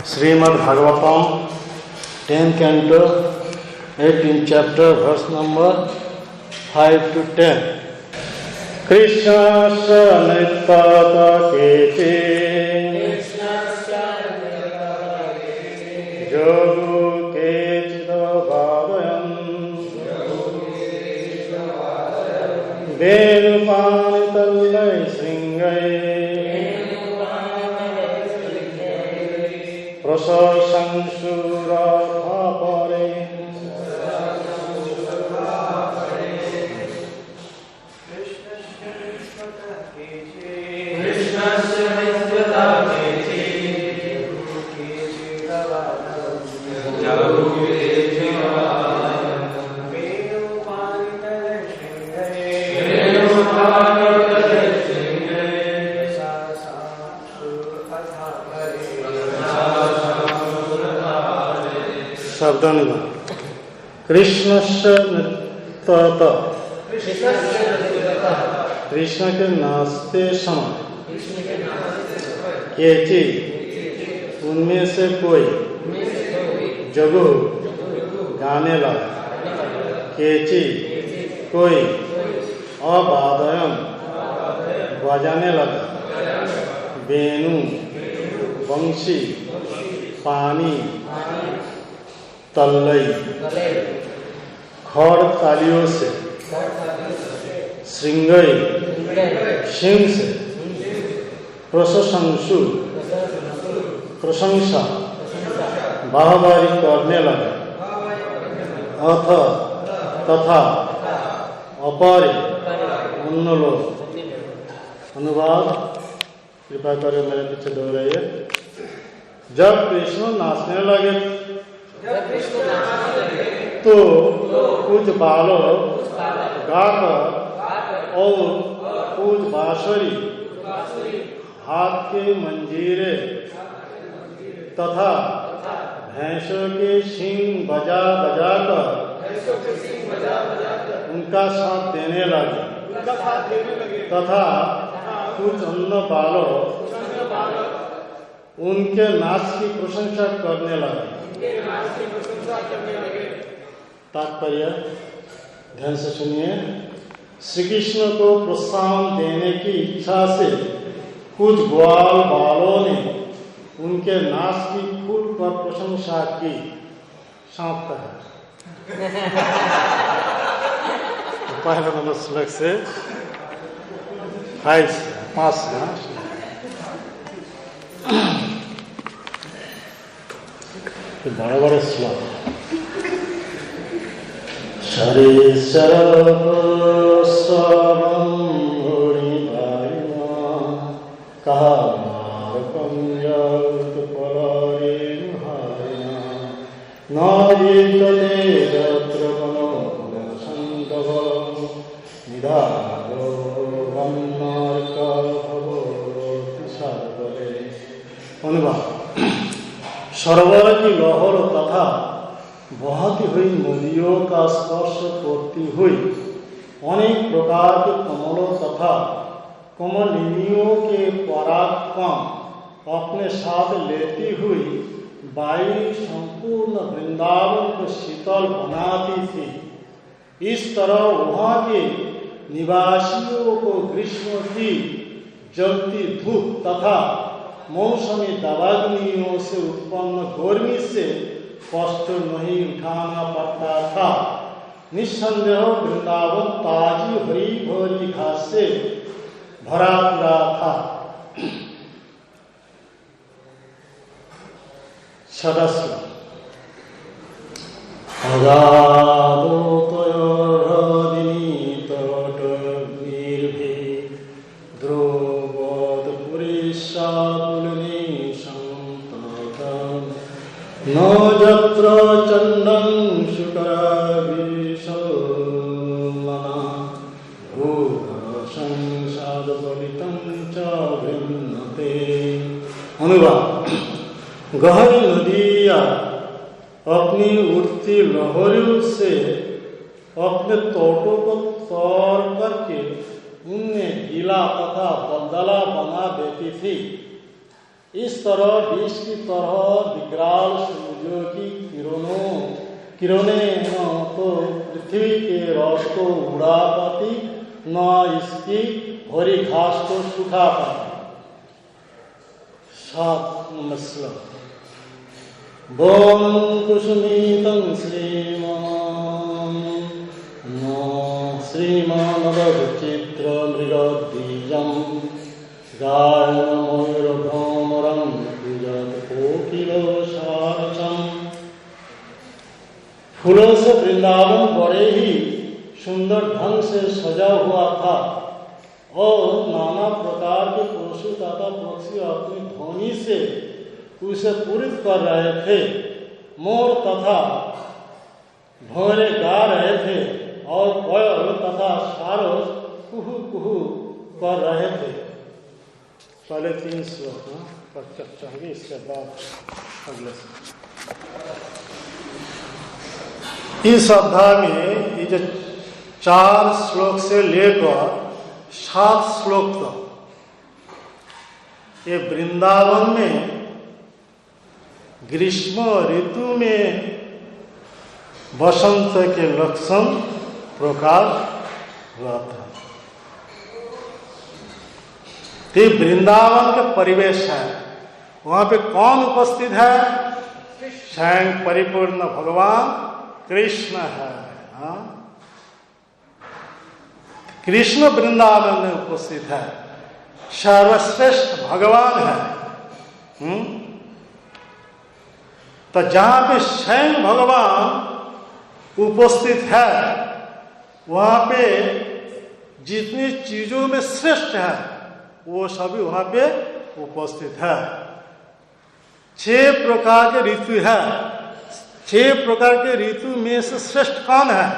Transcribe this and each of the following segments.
Srimad Bhagavatam, 10th canto, 18th chapter, verse number 5 to 10. Krishnasya nittata keti Jogu kechida bhavayan Venupani tallai sringai Prasasansura pare शब्दानुगम कृष्णस्य नित्यता कृष्ण के नाचते समय केची उनमें से कोई जगु गाने लगा केची कोई अबादयन बजाने लगा वेणु वंशी पानी तल्लई खड़ तालियों से श्रृंगई सिंह से प्रशंसु प्रशंसा बाहबारी करने लगा अथ तथा अपरे अन्य लोग। अनुवाद कृपा करें मेरे पीछे दोहराइए। जब कृष्ण नाचने लगे तो कुछ बालक गाकर और कुछ बांसुरी हाथ के मंजीरे तथा भैंसों के सींग बजा बजा कर उनका साथ देने लगे तथा कुछ अन्य बालक उनके नाच की प्रशंसा करने लगे। तात्पर्य ध्यान से सुनिए। श्री कृष्ण को प्रोत्साहन देने की इच्छा से कुछ ग्वाल बालों ने उनके नाच की फूल पर प्रशंसा की। सांप का है पहले नंबर श्लोक से 5 बड़ा बड़ा श्लोक। शरीशरव स्वरम मुनिभाइना कामार्कं यत् परारिहारिना नायितते यत्र मनो सन्दव निधारो वन्नार्का भवति सर्वरे। अनुवाद। सरोवर की लहर तथा बहती हुई नदियों का स्पर्श करती हुई अनेक प्रकार के कमलों तथा कमलिनियों के पराक्रम अपने साथ लेती हुई वायु संपूर्ण वृंदावन को शीतल बनाती थी। इस तरह वहाँ के निवासियों को ग्रीष्म की जलती धूप तथा मौसमी दावाग्नियों से उत्पन्न गर्मी से कष्ट नहीं उठाना पड़ता था। निस्संदेह वृंदावन ताजी हरी भरी घास से भरा पूरा था। सदस्य न जत्र चंदन शुकरविशोमना भूषंसादपलितं च वृण्णते। अनुवाद। गहरी नदियाँ अपनी उठती लहरों से अपने तोटों को तोड़ करके उनमें गीला तथा दलदला बना देती थी। इस तरह विष की तरह विकराल सूर्यों की किरणें न तो पृथ्वी के रस को उड़ा पाती, न इसकी हरी घास को सुखा पाती। 7 नंबर श्लोक। बोम कुसुमितं श्रीमानवचित्र मृगद्विजं गायमयूरभ्रमरं पूजत कोकिलसारसम्। फूलों से वृंदावन बड़े ही सुंदर ढंग से सजा हुआ था और नाना प्रकार के पशु तथा पक्षी अपनी ध्वनि से उसे पूरित कर रहे थे। मोर तथा भंवरे गा रहे थे और कोयल तथा सारस कुहू कुहू कर रहे थे। पहले 3 श्लोक पर चर्चा होगी, इसके बाद अगले। इस अध्याय में ये जो 4 श्लोक से लेकर 7 श्लोक तक ये वृंदावन में ग्रीष्म ऋतु में वसंत के लक्षण प्रकाश हुआ था। ये वृंदावन के परिवेश है। वहां पे कौन उपस्थित है? स्वयं परिपूर्ण भगवान कृष्ण है। कृष्ण वृंदावन में उपस्थित है, सर्वश्रेष्ठ भगवान है। तो जहां पे स्वयं भगवान उपस्थित है, वहां पे जितनी चीजों में श्रेष्ठ है वो सभी वहां पे उपस्थित है। 6 प्रकार के ऋतु है। 6 प्रकार के ऋतु में से श्रेष्ठ कौन है?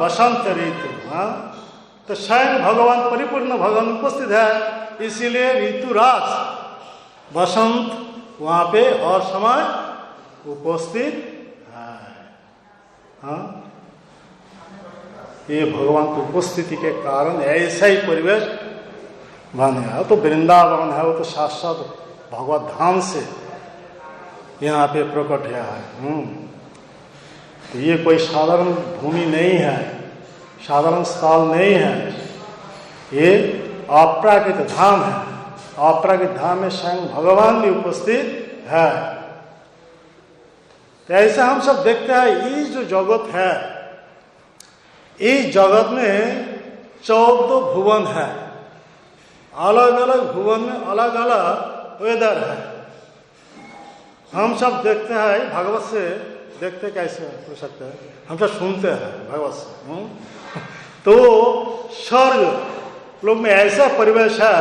बसंत ऋतु। तो स्वयं भगवान परिपूर्ण भगवान उपस्थित है, इसीलिए ऋतुराज बसंत वहां पे और समय उपस्थित है। ये भगवान की उपस्थिति के कारण ऐसा ही परिवेश बन गया। तो वृंदावन है वो तो साक्षात भगवत धाम से यहाँ पे प्रकट हुआ है। तो ये कोई साधारण भूमि नहीं है, साधारण स्थल नहीं है, ये अपराकृत धाम है। अपराकृत धाम में स्वयं भगवान भी उपस्थित है। तो ऐसा हम सब देखते हैं, ये जो जगत है, इस जगत में 14 भुवन है। अलग अलग भुवन में अलग अलग वेदर है। हम सब देखते हैं भागवत से, देखते कैसे हो सकते हैं, हम सब सुनते हैं भागवत से। तो स्वर्ग लोग में ऐसा परिवेश है,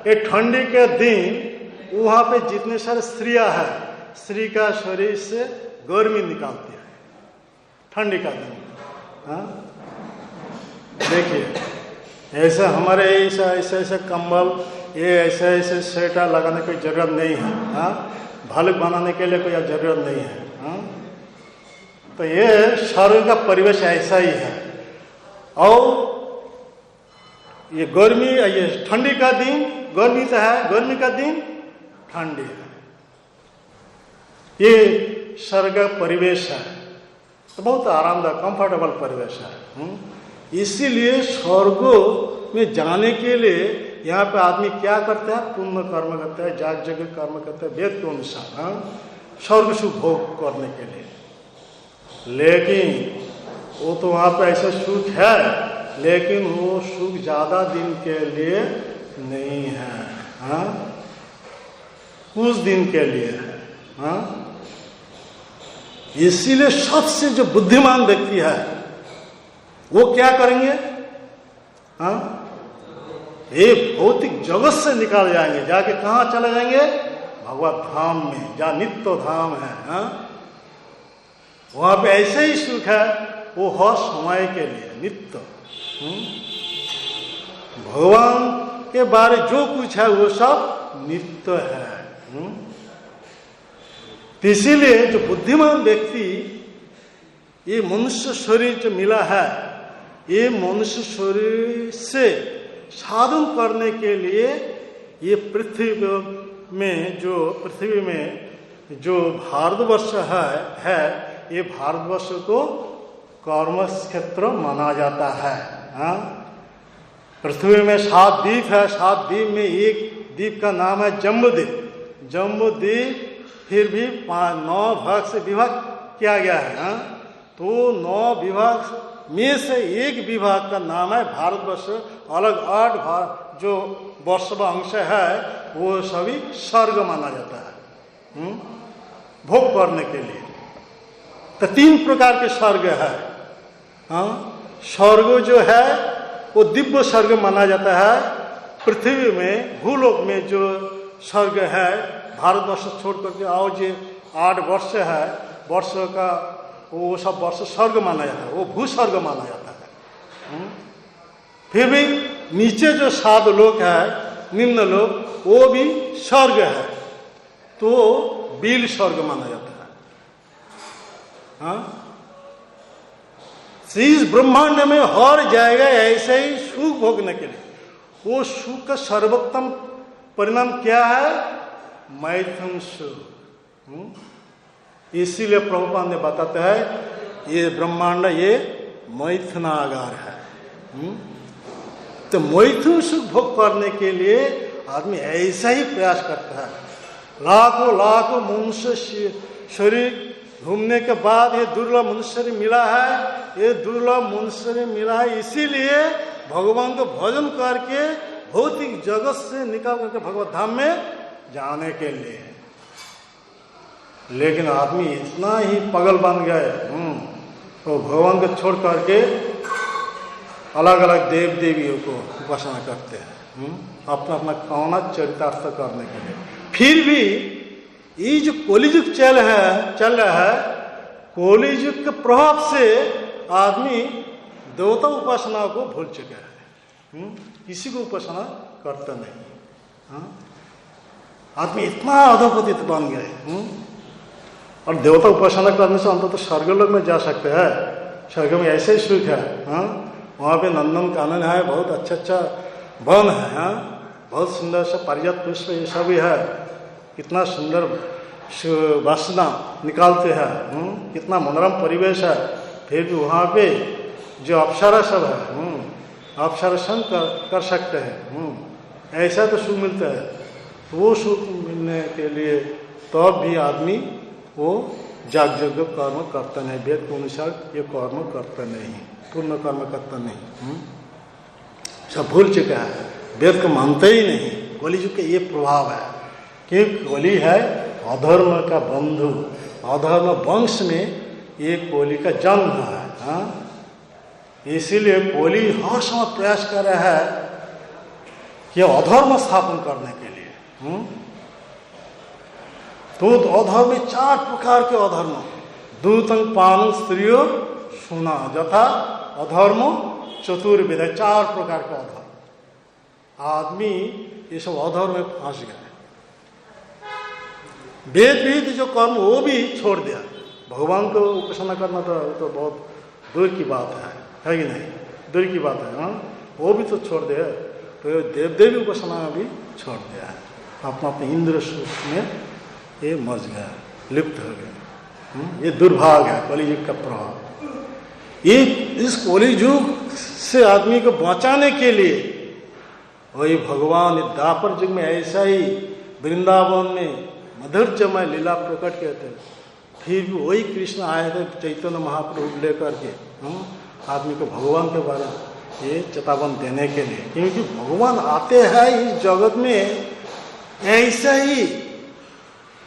ये ठंडी के दिन वहां पे जितने सारे स्त्रियां हैं, स्त्री का शरीर से गर्मी निकालती है ठंडी का दिन। देखिए ऐसा हमारे ऐसा कंबल, ये ऐसे स्वेटर लगाने की जरूरत नहीं है। भालू बनाने के लिए कोई जरूरत नहीं है। तो ये स्वर्ग का परिवेश ऐसा ही है। और ये गर्मी, ये ठंडी का दिन गर्मी तो है, गर्मी का दिन ठंडी है। ये स्वर्ग का परिवेश है, तो बहुत आरामदायक कंफर्टेबल परिवेश है। इसीलिए स्वर्ग में जाने के लिए यहाँ पे आदमी क्या करता है? पुण्य कर्म करता है, जाग जग कर्म करता है, वेद के अनुसार स्वर्ग सुख भोग करने के लिए। लेकिन वो तो वहाँ पे ऐसा सुख है, लेकिन वो सुख ज्यादा दिन के लिए नहीं है। कुछ दिन के लिए है। इसीलिए सबसे जो बुद्धिमान व्यक्ति है वो क्या करेंगे? ये भौतिक जगत से निकाल जाएंगे, जाके कहाँ चले जाएंगे? भगवत धाम में, जहाँ नित्य धाम है। वहां पे ऐसे ही सुख है, वो हर समय के लिए नित्य। भगवान के बारे जो कुछ है वो सब नित्य है। इसीलिए जो बुद्धिमान व्यक्ति, ये मनुष्य शरीर जो मिला है, ये मनुष्य शरीर से साधन करने के लिए ये पृथ्वी में जो भारतवर्ष है ये भारतवर्ष को कर्म क्षेत्र माना जाता है। हाँ? पृथ्वी में 7 द्वीप है, 7 द्वीप में एक द्वीप का नाम है जम्बूद्वीप। जम्बूद्वीप फिर भी 9 भाग से विभाग किया गया है। हाँ? तो 9 विभाग में से एक विभाग का नाम है भारतवर्ष। अलग 8 भाग जो वर्ष व अंश है वो सभी स्वर्ग माना जाता है भोग करने के लिए। तो 3 प्रकार के स्वर्ग है। हाँ? स्वर्ग जो है वो दिव्य स्वर्ग माना जाता है। पृथ्वी में भूलोक में जो स्वर्ग है भारतवर्ष छोड़ करके आओ जो 8 वर्ष है वर्ष का वो सब वर्ष स्वर्ग माना जाता है, वो भूस्वर्ग माना जाता है। फिर भी नीचे जो 7 लोक है निम्न लोक वो भी स्वर्ग है, तो बील स्वर्ग माना जाता है। हाँ? इस ब्रह्मांड में हर जगह ऐसे ही सुख भोगने के लिए वो सुख का सर्वोत्तम परिणाम क्या है? मैथुन सुख। इसीलिए प्रभुपाद ने बताते हैं ये ब्रह्मांड ये मैथुनागार है। तो मैथुन सुख भोग करने के लिए आदमी ऐसा ही प्रयास करता है। लाखों मनुष्य शरीर घूमने के बाद ये दुर्लभ मनुष्य शरीर मिला है। ये दुर्लभ मनुष्य शरीर मिला है इसीलिए भगवान को भजन करके भौतिक जगत से निकाल करके भगवत धाम में जाने के लिए। लेकिन आदमी इतना ही पगल बन गए तो भगवान को छोड़ करके अलग अलग देव देवियों को उपासना करते हैं अपना अपना कामना चरितार्थ करने के लिए। फिर भी ये जो कलियुग चल रहा है कलियुग के प्रभाव से आदमी देवता उपासना को भूल चुका है। किसी को उपासना करता नहीं। हाँ? आदमी इतना अधोपतित बन गए। और देवता उपासना करने से अंततः स्वर्ग लोक में जा सकते हैं। स्वर्ग में ऐसे ही सुख है। हाँ? वहाँ पे नंदन कानन है, बहुत अच्छा वन है। हाँ? बहुत सुंदर सा पारिजात पुष्प ये सब भी है। कितना सुंदर वासना निकालते हैं। कितना मनोरम परिवेश है। फिर भी वहाँ पे जो अप्सरा सब है अप्सरा संग कर सकते हैं। ऐसा तो सुख मिलता है। वो सुख मिलने के लिए तब भी आदमी वो जाग कर्म करता नहीं। वेद के अनुसार ये कर्म करता नहीं, पूर्ण कर्म करता नहीं। सब भूल चुका है, वेद को मानते ही नहीं। कलियुग का ये प्रभाव है कि कली है अधर्म का बंधु। अधर्म वंश में ये कोली का जन्म है। हाँ? इसीलिए कोली हर समय प्रयास कर रहा है कि अधर्म स्थापन करने के लिए। तो अधर्म में 4 प्रकार के अधर्म दूतंग पान स्त्रियो सुना जथा अधर्म चतुर्विध 4 प्रकार का अधर्म। आदमी ये सब अधर्म में फंस गया। वेद विहित जो कर्म वो भी छोड़ दिया। भगवान को उपासना करना तो बहुत दूर की बात है कि नहीं? दूर की बात है। हाँ? वो भी तो छोड़ दिया। तो देव देवी उपासना भी छोड़ दिया है। अपना अपने इंद्र सुख में ये मर गया, लिप्त हो गया। ये दुर्भाग्य है कलियुग का प्रभाव। ये इस कलियुग से आदमी को बचाने के लिए वही भगवान द्वापर युग में ऐसा ही वृंदावन में मधुरमय लीला प्रकट किए थे। फिर भी वही कृष्ण आए थे चैतन्य महाप्रभु लेकर के आदमी को भगवान के बारे में ये चेतावनी देने के लिए। क्योंकि भगवान आते हैं इस जगत में ऐसा ही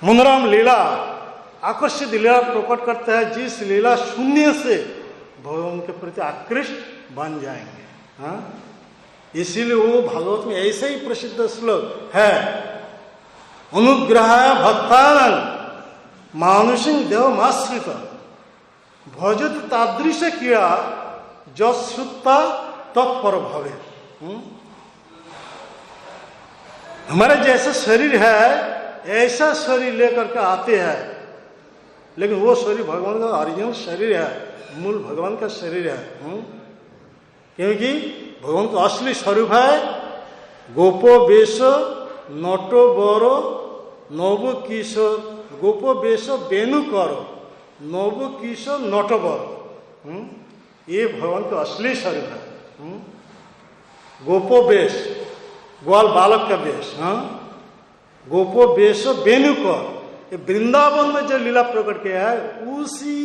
मनोरम लीला आकर्षित लीला प्रकट करता है जिस लीला शून्य से भगवान के प्रति आकृष्ट बन जाएंगे। हाँ? इसीलिए वो भागवत में ऐसे ही प्रसिद्ध श्लोक है अनुग्रह भक्तान मानुषिक देवमाश्रित भजत तादृश क्रिया जसुत्ता तत्पर भवे। हमारा जैसा शरीर है ऐसा शरीर लेकर के आते हैं, लेकिन वो शरीर भगवान का ओरिजिनल शरीर है, मूल भगवान का शरीर है। क्योंकि भगवान का असली स्वरूप है गोपो वेश नट बर नव किशोर गोप बेश बेनु कर नव किशोर नट बर। ये भगवान का असली शरीर है। गोपो वेश, ग्वाल बालक का वेश। गोपो वेश बेनु कर, ये वृंदावन में जो लीला प्रकट किया है उसी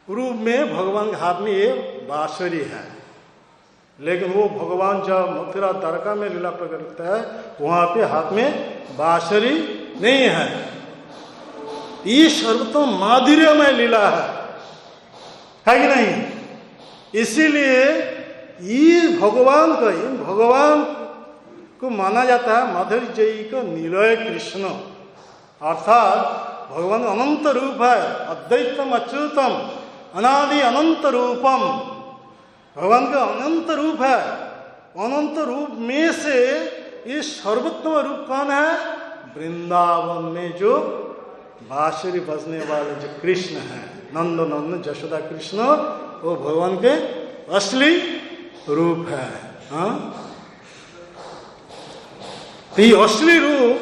रूप में भगवान के हाथ में ये बांसुरी है। लेकिन वो भगवान जब मथुरा द्वारका में लीला प्रकट करता है वहां पे हाथ में बांसुरी नहीं है। ये सर्वोत्तम माधुर्यमय लीला है कि नहीं? इसीलिए ये भगवान को माना जाता है माधुर्य जयी का निलय कृष्ण, अर्थात भगवान अनंत रूप है, अद्वैतम अच्युतम अनादि अनंत रूपम। भगवान का अनंत रूप है। अनंत रूप में से ये सर्वोत्तम रूप कौन है? वृंदावन में जो बांसुरी बजने वाले जो कृष्ण है, नंद नंदन जशोदा कृष्ण, वो भगवान के असली रूप है। तो ये असली रूप,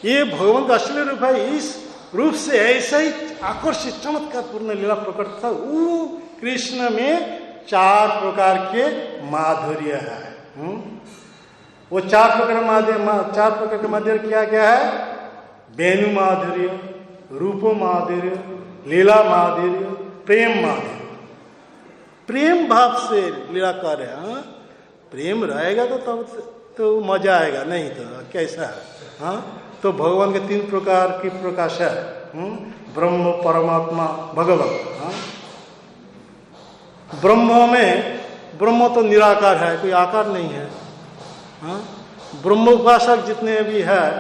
ये भगवान का असली रूप है। इस रूप से ऐसा ही आकर्षित चमत्कार पूर्ण लीला प्रकट था। वो कृष्ण में 4 प्रकार के माधुर्य है। वो 4 प्रकार के माधुर्य क्या क्या है? वेणु माधुर्य, रूप माधुर्य, लीला माधुर्य, प्रेम माधुर्य। प्रेम भाव से लीला कर रहे। प्रेम रहेगा तो मजा आएगा, नहीं तो कैसा है? तो भगवान के 3 प्रकार की प्रकाश है। ब्रह्म, परमात्मा, भगवान। ब्रह्म तो निराकार है, कोई आकार नहीं है। ब्रह्म उपासक जितने भी है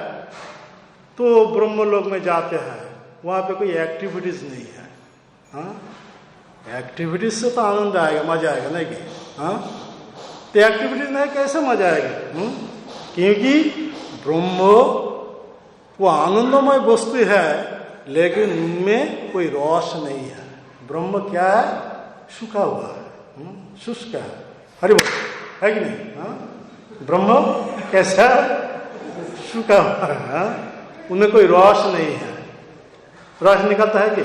तो ब्रह्म लोक में जाते हैं, वहां पे कोई एक्टिविटीज नहीं है। एक्टिविटीज से तो आनंद आएगा, मजा आएगा, नहीं कि? तो एक्टिविटीज नहीं, कैसे मजा आएगा? क्योंकि ब्रह्म वो आनंदमय वस्तु है, लेकिन उनमें कोई रस नहीं है। ब्रह्म क्या है? सूखा हुआ है, शुष्क है। हरि बोल, है कि नहीं? ब्रह्म कैसा? सूखा हुआ है, उनमें कोई रस नहीं है। रस निकलता है कि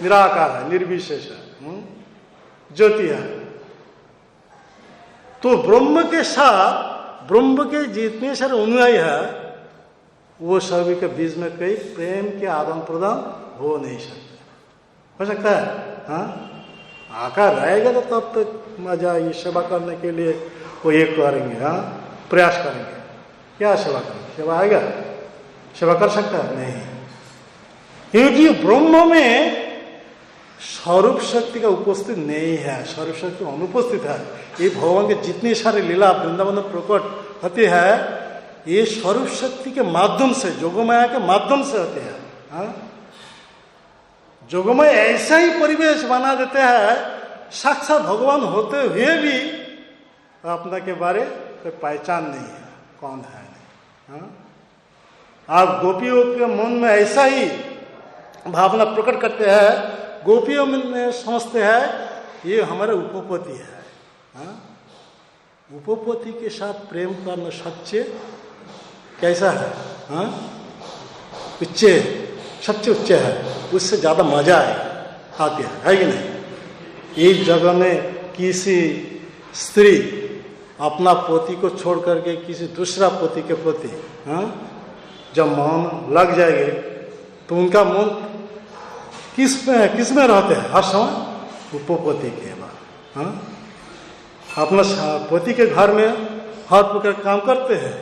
निराकार है, निर्विशेष है, ज्योति है। तो ब्रह्म के साथ ब्रह्म के जितने सारे अनुयायी है वो सभी के बीच में कई प्रेम के आदान प्रदान हो नहीं सकते। हो सकता है? आकार रहेगा तो तब तक मजा, ये सेवा करने के लिए वो ये करेंगे, प्रयास करेंगे। क्या सेवा करेंगे? सेवा आएगा? सेवा कर सकता है? नहीं, क्योंकि ब्रह्म में स्वरूप शक्ति का उपस्थित नहीं है, स्वरूप शक्ति अनुपस्थित है। ये भगवान के जितनी सारी लीला वृंदावन में प्रकट होती है, ये स्वरूप शक्ति के माध्यम से, जोगमाया के माध्यम से होते हैं। जोगमाया ऐसा ही परिवेश बना देते हैं, साक्षात भगवान होते हुए भी अपना के बारे कोई पहचान नहीं है, कौन है नहीं। आप गोपियों के मन में ऐसा ही भावना प्रकट करते हैं, गोपियों में समझते हैं ये हमारे उपपति है। उपपति के साथ प्रेम करना सच्चे कैसा है? उच्च, सच्चे उच्च है, उससे ज्यादा मजा आती है कि नहीं? एक जगह में किसी स्त्री अपना पति को छोड़ करके किसी दूसरा पति के प्रति जब मन लग जाएंगे तो उनका मन किस में रहते हैं? हर समय उपपति के बाद। अपना पति के घर में हर प्रकार काम करते हैं,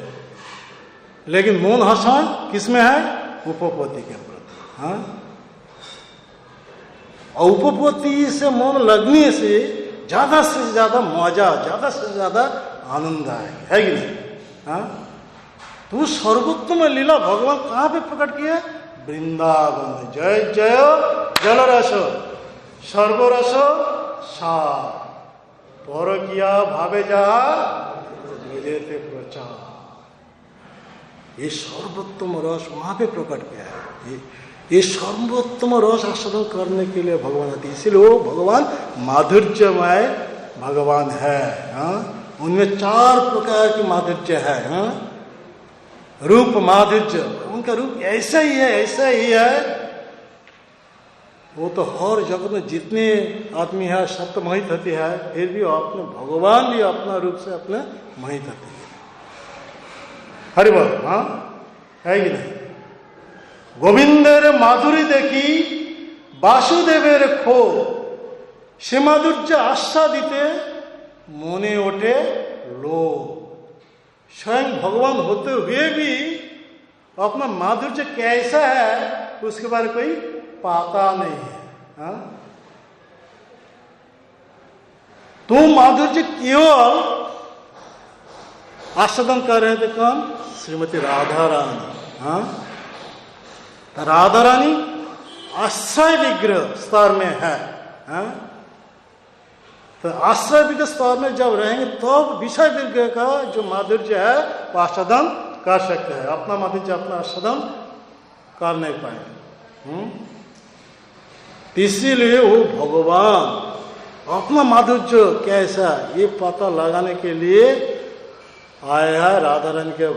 लेकिन मन हर समय किस में है? उपपति के प्रति। और उपपति से मन लगने से ज्यादा मजा, ज्यादा से ज्यादा आनंद आएगा, है कि नहीं? तो सर्वोत्तम लीला भगवान कहाँ पे प्रकट किया? वृंदावन। जय जय जल रस सर्वरस सा पर किया भावे जा विदेते प्रचार। ये सर्वोत्तम रस वहां पे प्रकट किया है। ये सर्वोत्तम रस आस्वादन करने के लिए भगवान आते, इसीलिए वो भगवान माधुर्यमय भगवान है। उनमें 4 प्रकार की माधुर्य है। रूप माधुर्य, उनका रूप ऐसा ही है, ऐसा ही है। वो तो हर जगत में जितने आदमी है सब तो मोहित होती है, फिर भी अपने भगवान भी अपना रूप से अपने मोहित होते हैं। हरि बोल, हाँ है कि नहीं? गोविंदेर माधुरी देखी वासुदेवेर खो, সে মাধুর্য आस्वादिते মনে ওঠে लो। स्वयं भगवान होते हुए भी अपना माधुर्य कैसा है उसके बारे में कोई पता नहीं है। हाँ? तो माधुर्य केवल आस्वादन कर रहे थे कौन? श्रीमती राधा रानी। हाँ? राधा रानी आश्रय विग्रह स्तर में है। हाँ? तो आश्रय विग्रह स्तर में जब रहेंगे तो विषय विग्रह का जो माधुर्य है वो आस्वादन कर सकते हैं। अपना माधुर्य अपना आस्वादन कर नहीं पाएंगे। इसीलिए वो भगवान अपना माधुर्य कैसा ये पता लगाने के लिए आया है, राधा रानी के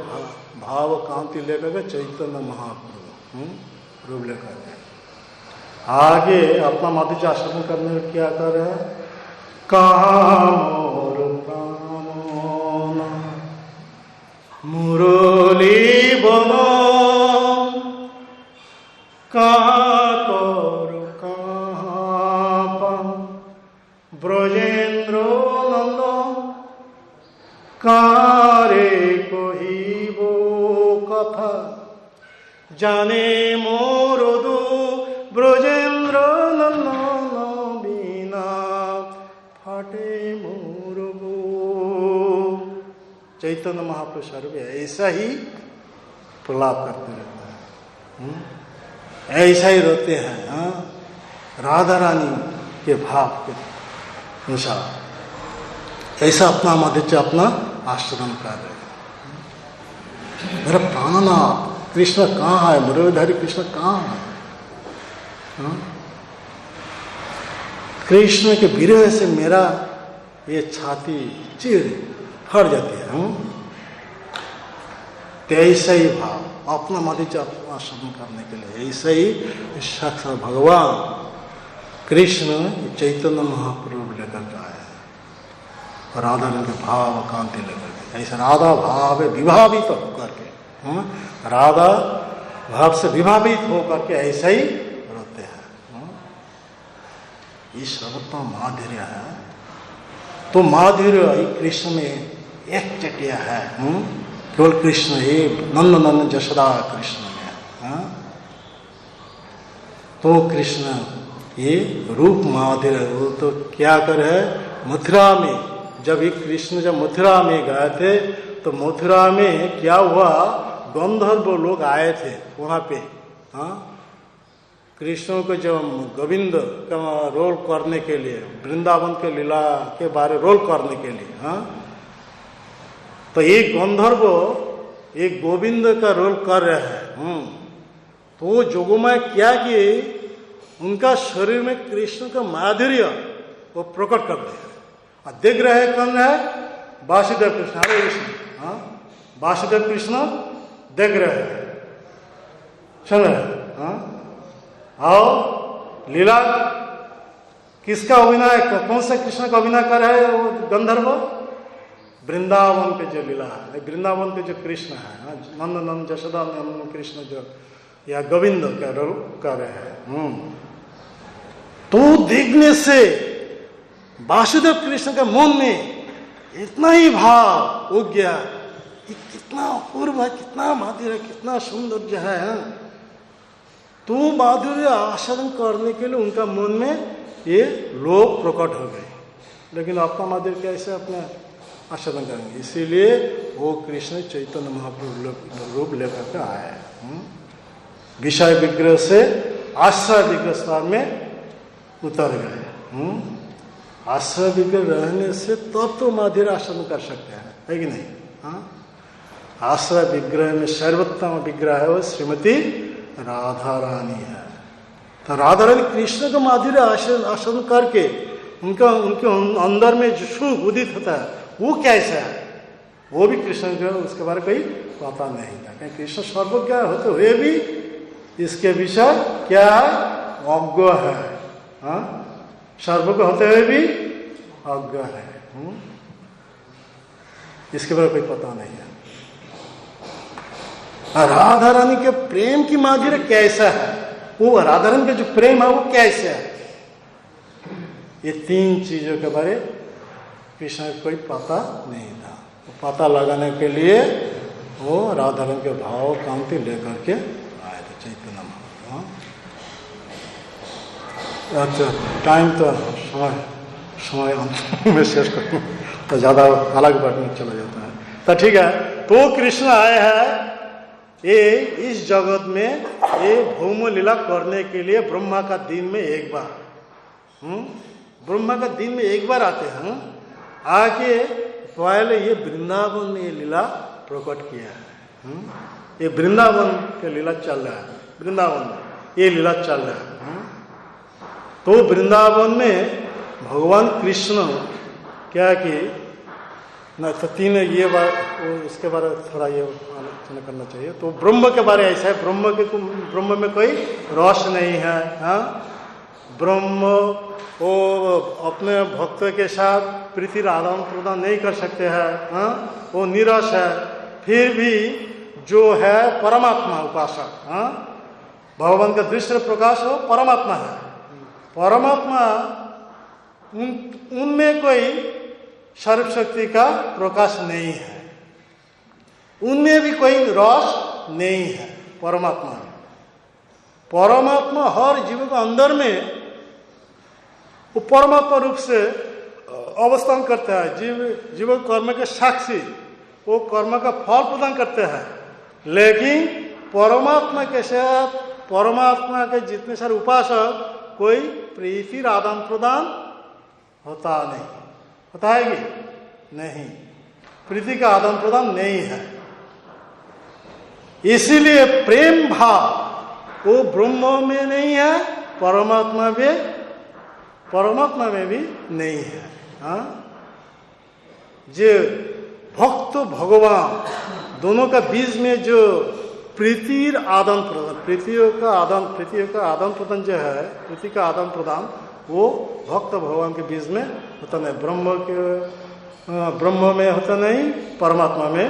भाव कांति लेकर के चैतन्य महाप्रभु रूप लेकर के आगे अपना माधुर्य आस्वादन करने में क्या कर रहे हैं? कामोर कामना मुरली बनो काकोर कापम ब्रजेंद्र नंदन कारे कहिबो कथा जाने मोर दु ब्रजेंद्र नंदन बिना फाटे मोर गो। चैतन्य महाप्रभु स्वरूप ऐसा ही प्रलाप करते रहते हैं, ऐसा ही रोते हैं। हाँ? राधा रानी के भाव के अनुसार ऐसा अपना माधुर्य अपना आस्वादन कर रहे हैं। मेरा प्राणनाथ कृष्ण कहाँ है? मुरलीधरी कृष्ण कहाँ है? हाँ? कृष्ण के विरह से मेरा ये छाती चीर फट जाती है। तो ऐसा ही भाव अपना माधुर्य आस्वादन करने के लिए ऐसा ही साक्षात भगवान कृष्ण चैतन्य महाप्रभु लेकर के आया है, राधा के भाव कांति लेकर के। ऐसा राधा भाव विभावित होकर के, राधा भाव से विभावित होकर के ऐसा ही रोते हैं। ये सर्वोत्तम माधुर्य है। तो माधुर्य कृष्ण में एक चटिया है, केवल कृष्ण ही नंद नंद जशोदा कृष्ण में। तो कृष्ण ये रूप माधुर्य, वो तो क्या कर है? मथुरा में जब ये कृष्ण जब मथुरा में गए थे तो मथुरा में क्या हुआ? गंधर्व लोग आए थे वहां पे। हाँ? कृष्ण को जब गोविंद का रोल करने के लिए, वृंदावन के लीला के बारे रोल करने के लिए, हाँ? तो एक गंधर्व एक गोविंद का रोल कर रहे हैं। तो वो जोगमाया क्या किए? उनका शरीर में कृष्ण का माधुर्य वो प्रकट कर दिया। और देख रहे हैं कौन है? वासुदेव कृष्ण, हरे कृष्ण। हाँ? वासुदेव कृष्ण देख रहे हैं, सुन रहे हैं। हाँ? और लीला किसका अभिनय, कौन सा कृष्ण का अभिनय कर रहे हैं वो गंधर्व? वृंदावन के जो लीला है, वृंदावन के जो कृष्ण है, नंद नंद जशोदा नंदन कृष्ण जो या गोविंद का रोल कर रहे हैं। तो देखने से वासुदेव कृष्ण के मन में इतना ही भाव हो गया, कितना अपूर्व है, कितना माधुर्य, कितना सौंदर्य है। तो माधुर्य आस्वादन करने के लिए उनका मन में ये लोभ प्रकट हो गए। लेकिन अपना माधुर्य कैसे अपना आस्वादन करेंगे? इसीलिए वो कृष्ण चैतन्य महाप्रभु रूप लेकर के आए हैं। विषय विग्रह से आश्रय विग्रह स्तर में उतर गए। आश्रय विग्रह रहने से तब तो माधुर्य आस्वादन कर सकते हैं, है कि नहीं? हाँ? आश्रय विग्रह में सर्वोत्तम विग्रह है वो श्रीमती राधा रानी है। तो राधा रानी कृष्ण का माधुर्य आस्वादन करके उनके अंदर में जो सुख उदित होता है वो कैसा है? वो भी कृष्ण जो उसके बारे में कोई पता नहीं था। क्योंकि कृष्ण सर्वज्ञ होते हुए भी इसके विषय क्या है? अज्ञ है। हाँ, सर्वज्ञ होते हुए भी अज्ञ है। इसके बारे में कोई पता नहीं है। राधा रानी के प्रेम की माधुर्य कैसा है, वो राधा रानी का जो प्रेम है वो कैसा है, ये तीन चीजों के बारे कृष्ण को कोई पता नहीं था। तो पता लगाने के लिए वो राधा रानी के भाव कांति लेकर के आए थे चैतन्य महाप्रभु। अच्छा, टाइम तो समय अंत में शेष कर तो ज्यादा अलग बात में चला जाता है। तो ठीक है, तो कृष्ण आए हैं ये इस जगत में ये भूम लीला करने के लिए ब्रह्मा का दिन में एक बार, ब्रह्मा का दिन में एक बार आते हैं। आके पहले ये वृंदावन में ये लीला प्रकट किया है। ये वृंदावन के लीला चल रहा है, वृंदावन में ये लीला चल रहा है। तो वृंदावन में भगवान कृष्ण क्या कि न तो तीन ये बार इसके बारे में थोड़ा ये आलोचना करना चाहिए। तो ब्रह्म के बारे ऐसा है, ब्रह्म में कोई रस नहीं है। हाँ, ब्रह्म वो अपने भक्त के साथ प्रीति आदान प्रदान नहीं कर सकते हैं। हाँ, वो निरस है। फिर भी जो है परमात्मा उपासक, हाँ, भगवान का दृश्य प्रकाश हो परमात्मा है। परमात्मा उनमें कोई सर्वशक्ति का प्रकाश नहीं है, उनमें भी कोई रस नहीं है। परमात्मा हर जीव के अंदर में वो परमात्मा रूप से अवस्थान करता है। जीव कर्म के साक्षी, वो कर्म का फल प्रदान करते हैं। लेकिन परमात्मा के साथ परमात्मा के जितने सारे उपासक कोई प्रीति आदान प्रदान होता नहीं, होता है कि नहीं, प्रीति का आदान प्रदान नहीं है। इसीलिए प्रेम भाव वो ब्रह्म में नहीं है, परमात्मा में भी नहीं है। हाँ, जो भक्त भगवान दोनों का बीच में जो प्रीति आदान प्रदान, प्रीतियों का आदान प्रदान जो है, प्रीति का आदान प्रदान वो भक्त भगवान के बीच में होता नहीं। ब्रह्म में होता नहीं, परमात्मा में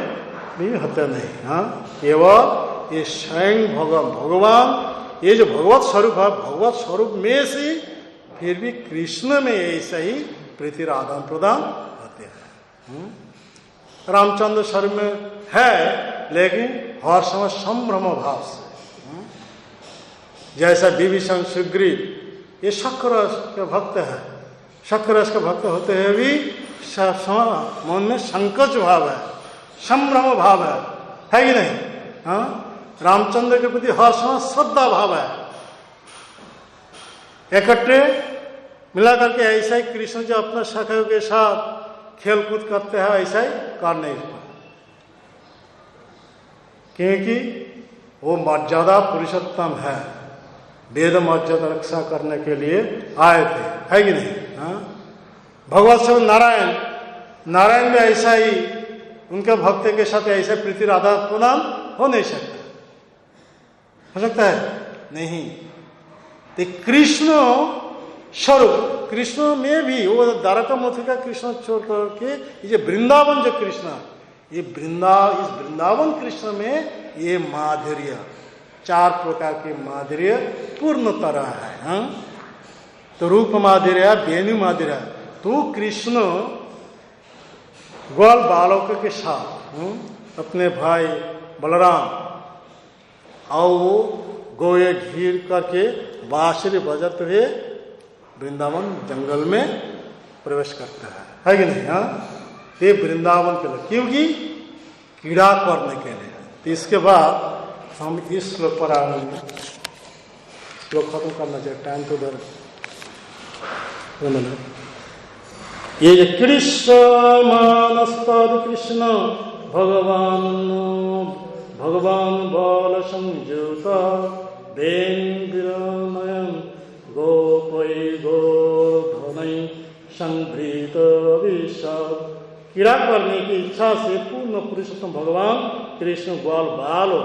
भी होता नहीं। हाँ, केवल ये स्वयं भगवान ये जो भगवत स्वरूप है, भगवत स्वरूप में से फिर भी कृष्ण में ऐसा ही प्रीति आदान प्रदान होते हैं। रामचंद्र स्वरूप में है, लेकिन हर समय संभ्रम भाव से। जैसा विभीषण सुग्रीव ये शक्ररस के भक्त है, शक्ररस के भक्त होते हुए भी मन में संकोच भाव है, संभ्रम भाव है कि नहीं? हाँ, रामचंद्र के प्रति हर समय श्रद्धा भाव है। इकट्ठे मिला करके ऐसा ही कृष्ण जो अपने सखियों के साथ खेल कूद करते हैं, ऐसा ही कर नहीं सकते, क्योंकि वो मर्यादा पुरुषोत्तम है, वेद मर्यादा रक्षा करने के लिए आए थे, है कि नहीं? हाँ, भगवत स्वरूप नारायण भी ऐसा ही उनके भक्त के साथ ऐसा प्रीति राधा प्रदान हो नहीं सकता, हो सकता है नहीं। तो कृष्ण स्वरूप, कृष्ण में भी वो द्वारका मथुरा का कृष्ण छोड़ करके ये वृंदावन जो कृष्ण, ये इस वृंदावन कृष्ण में ये माधुर्य, चार प्रकार के माधुर्य पूर्ण तरह है। हाँ? तो रूप माधुर्य, वेणु माधुर्य। तो कृष्ण ग्वाल बालक के साथ अपने भाई बलराम और वो गोये घीर करके बांसुरी बजाते हुए वृंदावन जंगल में प्रवेश करता है कि नहीं? हाँ, ये वृंदावन के लिए, क्योंकि कीड़ा करने के लिए। तो इसके बाद हम इस श्लोक पर आएंगे, श्लोक खत्म करना चाहिए, टाइम तो उधर। ये कृष्ण मानस्तद कृष्ण भगवान बाल संयुत वेन्द्रनयन गोपै गोधनै संभृत विश्व। कीड़ा करने की इच्छा से पूर्ण पुरुषोत्तम भगवान कृष्ण ग्वाल बालो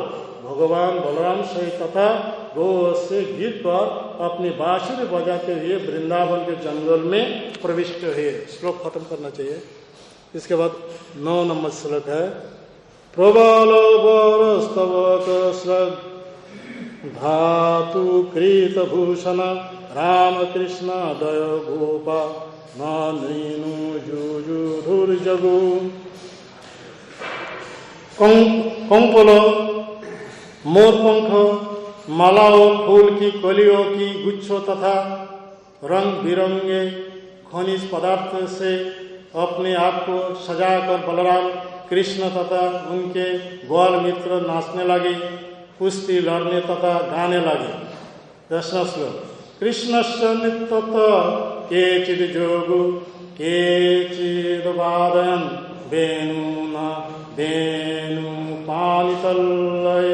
भगवान बलराम सहित तथा गो से गीत पर अपनी बांसुरी बजाते हुए वृंदावन के जंगल में प्रविष्ट हुए। श्लोक खत्म करना चाहिए। इसके बाद 9 नंबर श्लोक है। प्रबल बरस्तवक धातु कृत भूषण राम कृष्ण दय गोपा नीनु जुजुधुर्जगु कंपलो मोरपंख मालाओं फूल की कलियों की गुच्छों तथा रंग बिरंगे खनिज पदार्थ से अपने आप को सजाकर बलराम कृष्ण तथा उनके ग्वाल मित्र नाचने लगे, कुश्ती लड़ने तथा गाने लगे। 10वां श्लोक। कृष्णस्य नित्यत केचिद जोगु केचिद वादयन् वेणुना वेणु पानितलय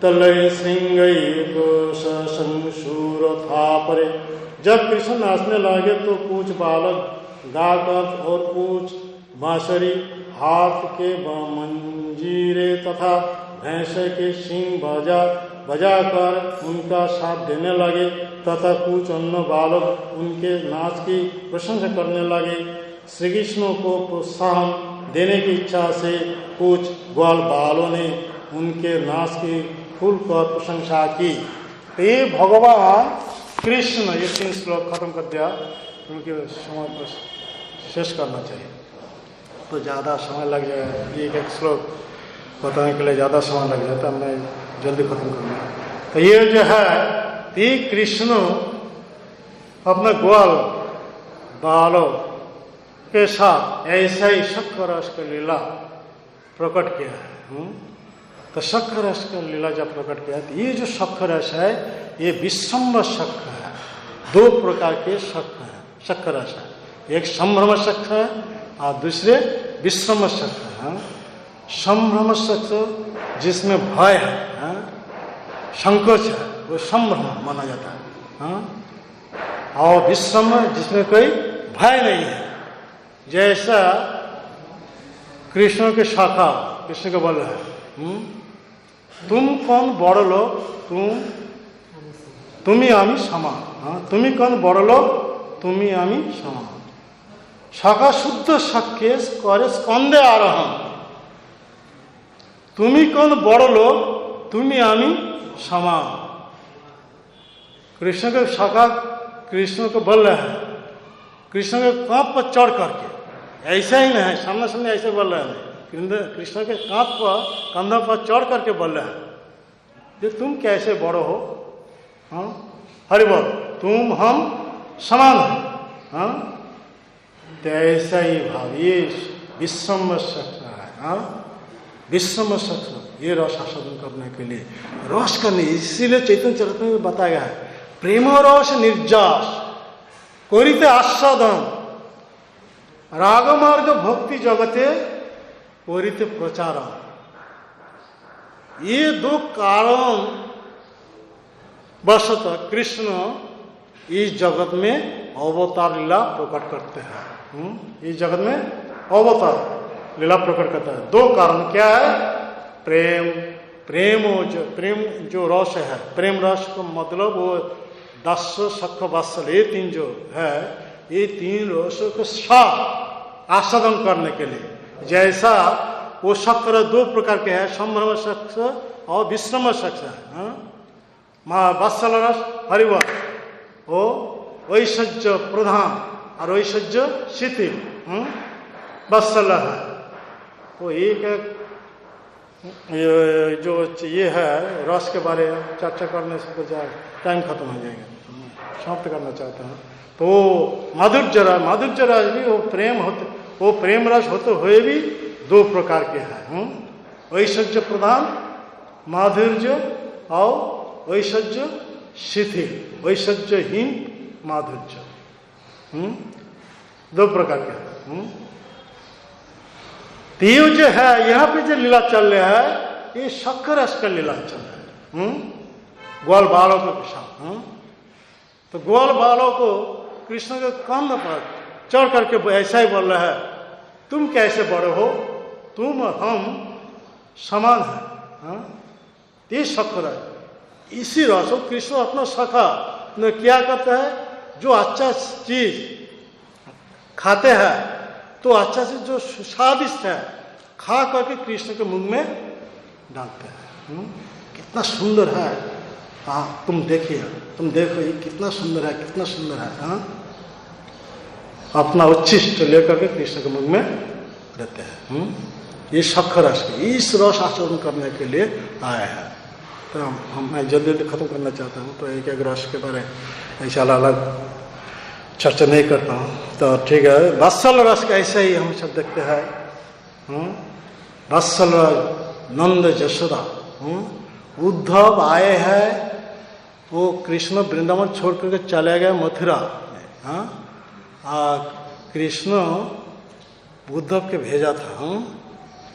तलय श्रृंगई संशूर था परे। जब कृष्ण नाचने लगे तो कुछ बालक गाकर और कुछ बांसुरी हाथ के मंजीरे तथा भैंस के सींग बजाकर उनका साथ देने लगे तथा कुछ अन्य बालक उनके नाच की प्रशंसा करने लगे। श्री कृष्ण को प्रोत्साहन देने की इच्छा से कुछ ग्वाल बालों ने उनके नाच की खुलकर प्रशंसा की। तो ये भगवान कृष्ण, ये 3 श्लोक खत्म कर दिया, उनके समय पर शेष करना चाहिए तो ज़्यादा समय लग जाए। एक श्लोक बताने के लिए ज़्यादा समय लग जाता है, मैं जल्दी खत्म करूँगा। तो ये जो है ये कृष्ण अपना ग्वाल बालों के साथ ऐसा ही शक्कर रस का लीला प्रकट किया है। तो शक्कर रस का लीला जब प्रकट किया तो ये जो शक्कर रस है ये विश्रम्भ शक्कर है। 2 प्रकार के शक्कर रस है, एक संभ्रम शक्कर है और दूसरे विश्रम्भ शक्कर है। संभ्रम शक्कर जिसमें भय है, संकोच है, वो संभ्रम माना जाता है। और विश्रम्भ जिसमें कोई भय नहीं है। जैसा कृष्ण के शाखा कृष्ण को बोल रहा है, तुम कौन बड़ लोग, तुम्ही आमी समान। तुम्ही कौन बड़ लोग, तुम्ही आमी समान। शाखा शुद्ध शक्य करे स्कंदे आरोहण। तुम्ही कौन बड़ लोग, तुम्ही आमी समान। कृष्ण के शाखा कृष्ण को बोल रहे हैं, कृष्ण के कांप पर चढ़ करके, ऐसा ही नहीं सामने सामने ऐसे बोल रहे हैं, कृष्ण के कांप पर कंधों पर चढ़ करके बोल रहे हैं कि तुम कैसे बड़ो हो। हरि बोल, तुम हम समान हैं। तो ऐसा ही भाव ये विश्रम्भ शक्र है। विश्रम्भ शक्र ये रस आस्वादन करने के लिए रस करने, इसीलिए चैतन्य चरितामृत में बताया है प्रेम रस निर्जास करिते आस्वादन रागमार्ग भक्ति जगते करिते प्रचार। ये 2 कारण वशतः कृष्ण इस जगत में अवतार लीला प्रकट करते हैं। इस जगत में अवतार लीला प्रकट करता है। 2 कारण क्या है? प्रेम जो रस है, प्रेम रस का मतलब वो दस सख वात्सल, ये 3 जो है, ये 3 रसों के साथ आस्वादन करने के लिए। जैसा वो शक्कर 2 प्रकार के हैं, संभ्रम शक्र और विश्रम शक्र। वात्सल रस हरिवल वो ऐश्वर्य प्रधान और ऐश्वर्य शिथिल वात्सल है। वो एक जो ये है रस के बारे में चर्चा करने से कुछ टाइम खत्म हो जाएगा, समाप्त करना चाहता हूँ। तो माधुर्य रस भी वो प्रेम होते, वो प्रेम रस होते हुए भी 2 प्रकार के हैं। ऐश्वर्य प्रधान माधुर्य और ऐश्वर्य शिथिल ऐश्वर्यहीन माधुर्य, 2 प्रकार के हैं। तीव जो है यहाँ पे जो लीला चल रहा है ये शक्कर रस का लीला चल रहा है ग्वाल बालों के साथ। तो ग्वाल बालों को कृष्ण के कंध पर चढ़ करके ऐसा ही बोल रहा है, तुम कैसे बड़े हो, तुम हम समान है। हाँ, ये शक्कर है, इसी रस को कृष्ण अपना सखा ने क्या करता है, जो अच्छा चीज खाते हैं तो अच्छा चीज जो स्वादिष्ट है खा करके कृष्ण के मुंह में डालते हैं। कितना सुंदर है। हाँ, तुम देखिए, तुम देखो ये कितना सुंदर है, कितना सुंदर है। हाँ, अपना उच्छिष्ट लेकर के कृष्ण के मुंह में देते हैं। ये शक्कर रस, इस रस आचरण करने के लिए आए हैं। तो मैं जल्दी जल्दी खत्म करना चाहता हूँ, तो एक एक रस के बारे ऐसा अलग चर्चा नहीं करता हूँ। तो ठीक है, वत्सल रस का ऐसे ही हम सब देखते हैं। वत्सल रस, नंद यशोदा, उद्धव आए हैं, वो कृष्ण वृंदावन छोड़ करके चले गए मथुरा में। कृष्ण उद्धव के भेजा था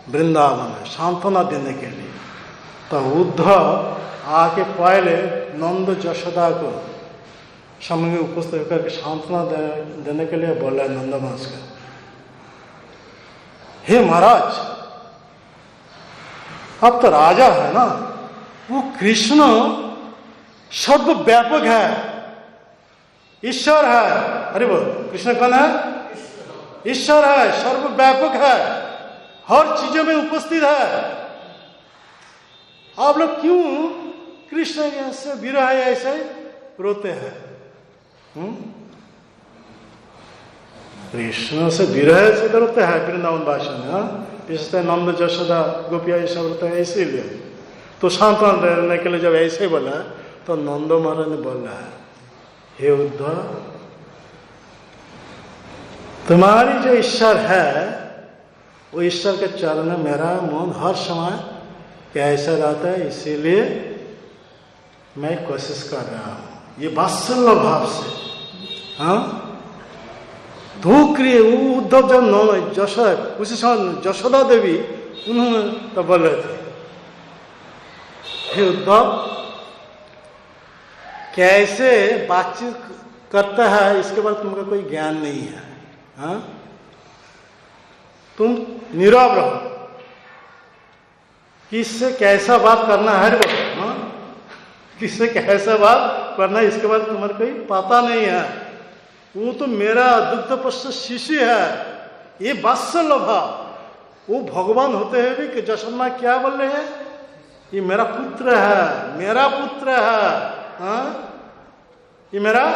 वृंदावन में सांत्वना देने के लिए। तो उद्धव आके पहले नंद यशोदा को समय में उपस्थित होकर के सांत्वना देने के लिए बोला नंदवंश का, हे महाराज, अब तो राजा है ना, वो कृष्ण सर्वव्यापक है, ईश्वर है। अरे बोल, कृष्ण कौन है? ईश्वर है, सर्वव्यापक है, हर चीजों में उपस्थित है। आप लोग क्यों कृष्ण से विरह ऐसे रोते हैं? कृष्ण से विरह से रोते हैं वृंदावन वासी में। इससे नंद यशोदा गोपिया ये सब रोते हैं इसीलिए। तो सांत्वना देने के लिए जब ऐसे ही बोला तो नंदो महाराज ने बोला, हे उद्धव, तुम्हारी जो ईश्वर है वो ईश्वर के चरण में मेरा मन हर समय कैसा रहता है, इसीलिए मैं कोशिश कर रहा हूं ये वात्सल्य भाव से। हाँ, तो उद्धव जब जशोदा, उसी समय यशोदा देवी उन्होंने तो बोल रहे थे, हे उद्धव, कैसे बातचीत करता है इसके बाद तुमको कोई ज्ञान नहीं है। हाँ, तुम नीरव रहो, किससे कैसा बात करना है। हाँ, किससे कैसा बात करना है इसके बाद तुम्हारे कोई पता नहीं है। वो तो मेरा दुग्धपुष्ट शिष्य है। ये वात्सल्य भाव, वो भगवान होते हुए भी कि जशोदा क्या बोल रहे हैं, ये मेरा पुत्र है, मेरा पुत्र है। हाँ, ये मेरा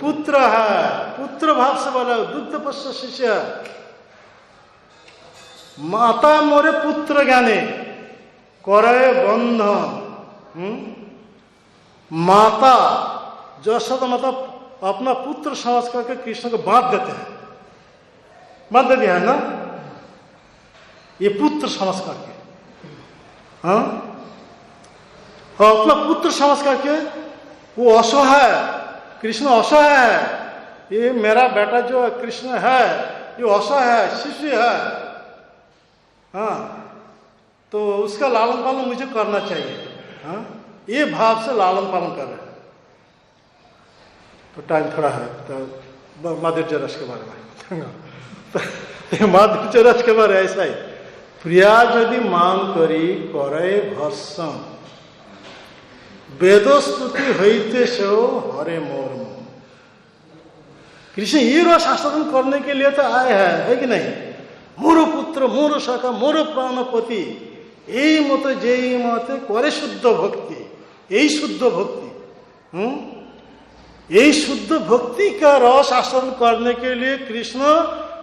पुत्र है, पुत्र भाव से बोला, दुग्धपुष्ट शिष्य। माता मोरे पुत्र ज्ञाने करे बंधन। माता यशोदा माता अपना पुत्र समझ करके कृष्ण को बांध देते हैं, बांध देते हैं ना, ये पुत्र समझ करके। हाँ, और अपना पुत्र समझ करके वो असहाय, कृष्ण असहाय है, ये मेरा बेटा जो कृष्ण है ये असहाय है, शिशु है। हाँ, तो उसका लालन पालन मुझे करना चाहिए। हाँ, ये भाव से लालन पालन कर रहे हैं। तो टाइम थोड़ा है, तो माधुर्य रस के बारे में माधुर्य रस के बारे ऐसा ही, प्रिया यदि मान करी करे भर्षण, वेदस्तुति होते सो हरे मोर मन। कृष्ण ये रस आस्वादन करने के लिए तो आए हैं, है कि नहीं? मोर पुत्र, मोर सखा, मोर प्राणपति, यही मत जय मत करे शुद्ध भक्ति, यही शुद्ध भक्ति। यही शुद्ध भक्ति का रस आस्वादन करने के लिए कृष्ण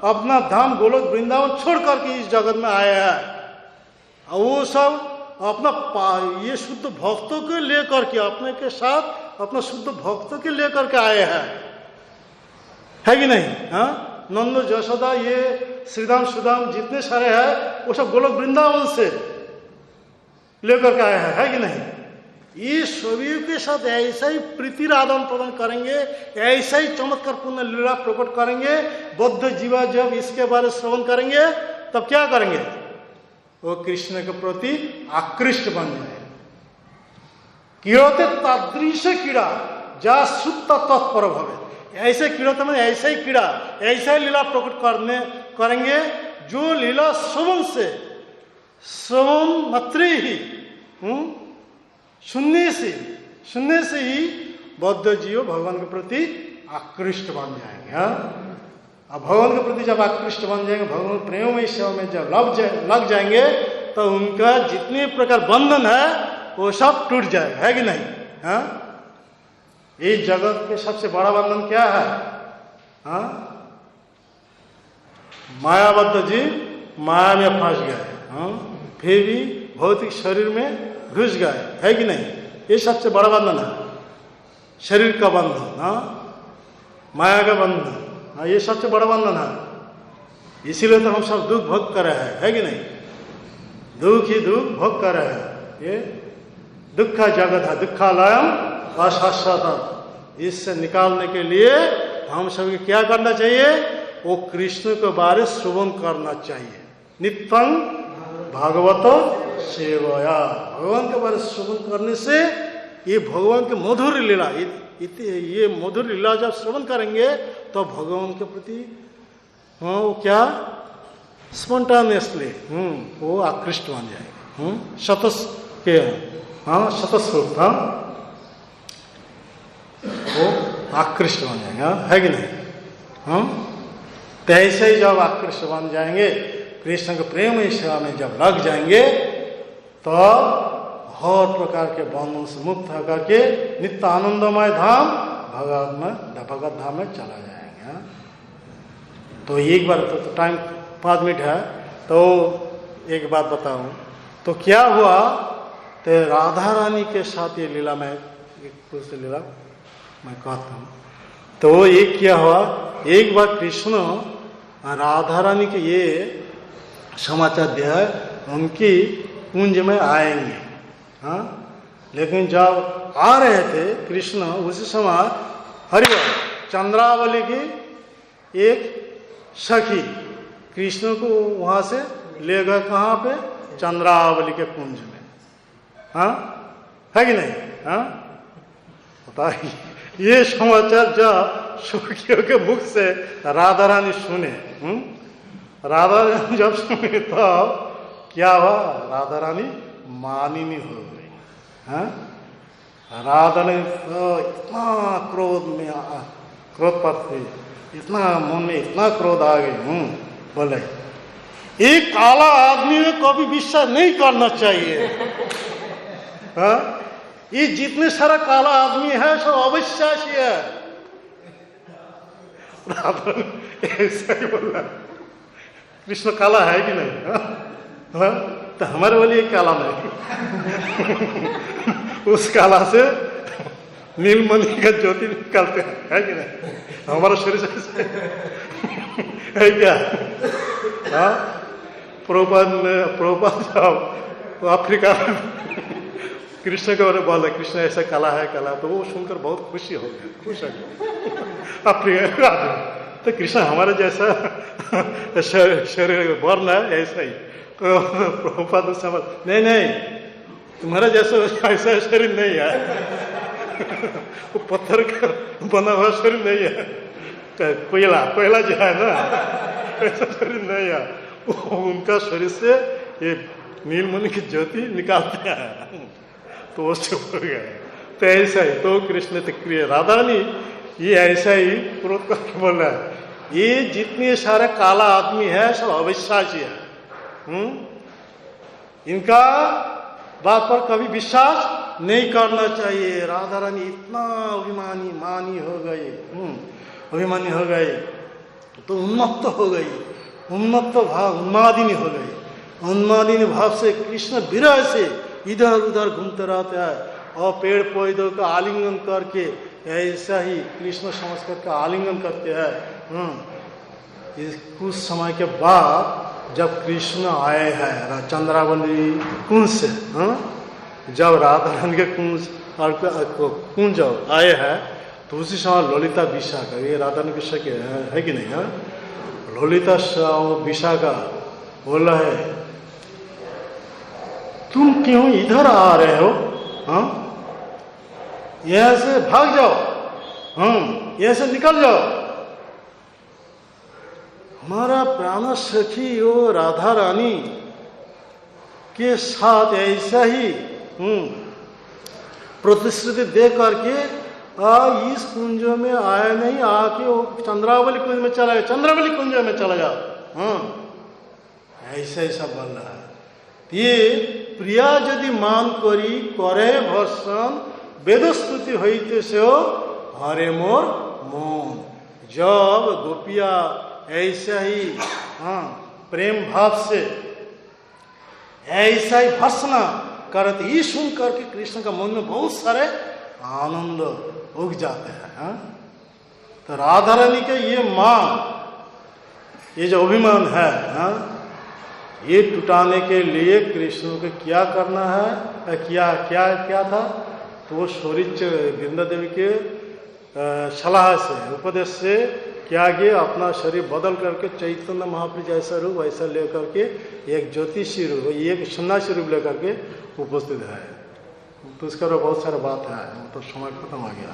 अपना धाम गोलोक वृंदावन छोड़ करके इस जगत में आया है। और वो सब अपना ये शुद्ध भक्तों को लेकर के, अपने के साथ अपना शुद्ध भक्तों के लेकर के आए हैं, है कि नहीं? हाँ, नंद यशोदा ये श्रीधाम सुदाम जितने सारे हैं वो सब गोलोक वृंदावन से लेकर के आए हैं, है कि नहीं? ये सभी के साथ ऐसा ही प्रीति आदान प्रदान करेंगे, ऐसा ही चमत्कार पूर्ण लीला प्रकट करेंगे। बौद्ध जीवा जब इसके बारे में श्रवण करेंगे तब क्या करेंगे? वो कृष्ण के प्रति आकृष्ट बन जाए। कीड़ते तादृश कीड़ा जा सुप्त तत्पर भवे, ऐसे कीड़ते में ऐसा ही कीड़ा, ऐसा ही लीला प्रकट करेंगे जो लीला श्रवण से श्रवण मात्र ही सुनने से ही बौद्ध जीव भगवान के प्रति आकृष्ट बन जाएंगे। अब भगवान के प्रति जब आकृष्ट बन जाएंगे, भगवान प्रेम में सेवा में जब लग जाएंगे, तो उनका जितने प्रकार बंधन है वो सब टूट जाएगा, है कि नहीं? इस जगत के सबसे बड़ा बंधन क्या है? मायाबद्ध जीव माया में फंस गए, फिर भी भौतिक शरीर में घुस गए, है कि नहीं? ये सबसे बड़ा बंधन है, शरीर का बंधन, माया का बंधन, ये सबसे बड़ा बंधन है। इसीलिए तो हम सब दुख भोग कर रहे हैं, है कि नहीं? दुख ही दुख भोग कर रहे हैं। ये दुख का जगत है, दुखालयम अशाश्वतम। इससे निकालने के लिए हम सभी क्या करना चाहिए? वो कृष्ण के बारे श्रवण करना चाहिए। नित्यं भागवत सेवया, भगवान के बारे श्रवण करने से ये भगवान के मधुर लीला, ये मधुर लीला जब श्रवण करेंगे तो भगवान के प्रति वो क्या स्पॉन्टानियसली वो आकृष्ट बन जाएगा, शतस्वरूप वो आकृष्ट बन जाएगा, है कि नहीं? तो ऐसे ही जब आकृष्ट बन जाएंगे, कृष्ण के प्रेम सेवा में जब लग जाएंगे, तो हर प्रकार के बंधन से मुक्त होकर के नित्य आनंदमय धाम भगवत धाम में चला जाएंगे। तो एक बार तो टाइम 5 मिनट है, तो एक बात बताऊं तो क्या हुआ? तो राधा रानी के साथ ये लीला में कुछ लीला मैं कहता हूँ। तो एक क्या हुआ, एक बार कृष्ण राधा रानी के ये समाचार दिया है, उनकी कुंज में आएंगे। लेकिन जब आ रहे थे कृष्ण, उसी समय हरिवर चंद्रावली की एक सखी कृष्ण को वहां से ले गए, कहाँ पे? चंद्रावली के कुंज में, है कि नहीं? बताइए, ये समाचार जब सखियों के मुख से राधा रानी सुने, राधा रानी जब सुने तो क्या हुआ? राधा रानी मानिनी हो गई। राधा ने तो इतना क्रोधपत हुई, इतना मन में इतना क्रोध आ गई, बोले एक काला आदमी में कभी विश्वास नहीं करना चाहिए। ये जितने सारा काला आदमी है सब अविश्वासी है। राधा ने ऐसा ही बोला, कृष्ण काला है कि नहीं? तो हमारे वाली एक काला नहीं। उस काला से नीलमणि का ज्योति निकालते हैं, है कि नहीं? हमारा शरीर से है क्या? प्रभुपाद जब अफ्रीका में कृष्ण के बारे में बोला, कृष्ण ऐसा काला है काला, तो वो सुनकर बहुत खुशी हो गया, खुश हो गया अफ्रीका आदमी। तो कृष्ण हमारे जैसा शरीर वर्ण है, ऐसा ही। तो प्रभुपाद उससे नहीं तुम्हारा जैसा ऐसा शरीर नहीं है, वो पत्थर का बना हुआ शरीर नहीं है, कोयला जो है ना, ऐसा शरीर नहीं है। उनका शरीर से ये नीलमणि की ज्योति निकालते हैं, तो वो चुप हो गए। तो ऐसा ही तो कृष्ण क्रिय राधा रानी ये ऐसा ही क्रोध करके बोल रहा है, ये जितने सारे काला आदमी है सब अविश्वासी है, इनका बात पर कभी विश्वास नहीं करना चाहिए। राधा रानी इतना अभिमानी हो गई, अभिमानी हो गई, तो उन्मत्त हो गई, उन्मत्त भाव उन्मादिनी हो गई। उन्मादिनी भाव से कृष्ण विरह से इधर उधर घूमते रहते हैं और पेड़ पौधों का आलिंगन करके ऐसा ही कृष्ण समझ करके आलिंगन करते हैं। कुछ समय के बाद जब कृष्ण आए हैं चंद्रावली कुंज से, जब राधा रानी के कुंज आए हैं, तो उसी समय ललिता विशाखा, ये राधा रानी की सखी है कि नहीं? ललिता विशाखा बोल रहा है, तुम क्यों इधर आ रहे हो? यहां से भाग जाओ, यहां से निकल जाओ। हमारा प्राण सखी हो राधा रानी के साथ ऐसा ही प्रतिश्रुति दे करके इस कुंज में आया नहीं, आके वो चंद्रावली कुंज में चला गया, चंद्रावली कुंज में चला गया। ऐसा ऐसा बोल रहा है। ये प्रिया यदि मान करी करे भर्षण वेदस्तुति होते से हरे मोर मन। जब गोपिया ऐसा ही प्रेम भाव से ऐसा ही भर्सना करते, ये सुन करके कृष्ण का मन में बहुत सारे आनंद उग जाते हैं। तो राधा रानी के ये मान, ये जो अभिमान है, ये टुटाने के लिए कृष्ण को क्या करना है, क्या क्या क्या था, तो वो शौरिच वृंदा देवी के सलाह से, उपदेश से क्या किया, अपना शरीर बदल करके चैतन्य महाप्रभु जैसा रूप वैसा लेकर के एक ज्योतिषी रूप, एक सन्यासी रूप लेकर के उपस्थित है। तो उसका बहुत सारा बात है, तो समय खत्म हो गया।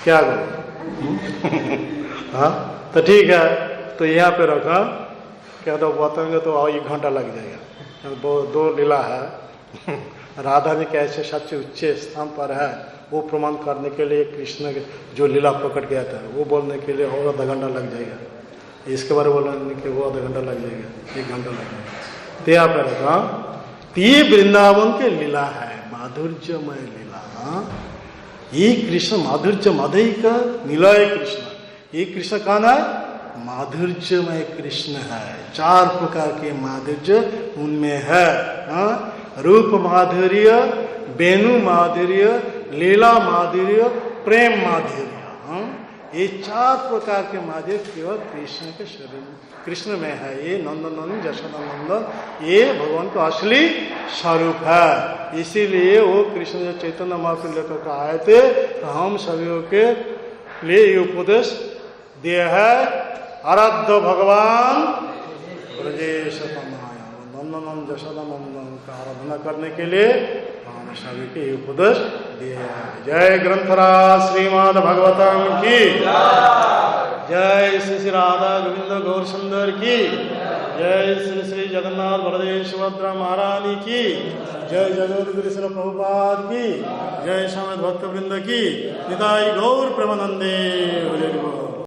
क्या करो तो ठीक है, तो यहाँ पे रखा, क्या तो बताएंगे तो 1 घंटा लग जाएगा। दो लीला है, राधा जी कैसे सच्चे उच्चे स्थान पर है वो प्रमाण करने के लिए कृष्ण जो लीला प्रकट गया था वो बोलने के लिए और आधा घंटा लग जाएगा। इसके बारे में बोलने के वो आधा घंटा लग जाएगा, 1 घंटा लग जाएगा। तो यहाँ पर रखा, ये वृंदावन के लीला है, माधुर्यमय लीला। ये कृष्ण माधुर्य माधुरी का निलय कृष्ण, ये कृष्ण कौन है, माधुर्यमय कृष्ण है। 4 प्रकार के माधुर्य उनमें है। रूप माधुर्य, वेणु माधुर्य, लीला माधुर्य, प्रेम माधुर्य। ये 4 प्रकार के माधुर्य केवल कृष्ण के शरीर कृष्ण में है। ये नंदन यशोदा नंदन ये भगवान का असली स्वरूप है। इसीलिए वो कृष्ण जो चैतन्य महाप्रभु लेकर के आए थे, तो हम सभी के लिए ये उपदेश दिया है, आराध्य भगवान ब्रजेश तनया नंदन यशोदा नंदन का आराधना करने के लिए हम सभी के उपदेश दिए हैं। जय ग्रंथराज श्रीमद् भागवतम की जय, श्री श्री राधा गोविंद गौर सुंदर की जय, श्री श्री जगन्नाथ बलदेव सुभद्रा महारानी की जय, जगत गुरु श्री प्रभुपाद की जय, समेत भक्त वृंद की निताई गौर प्रेमानंदे।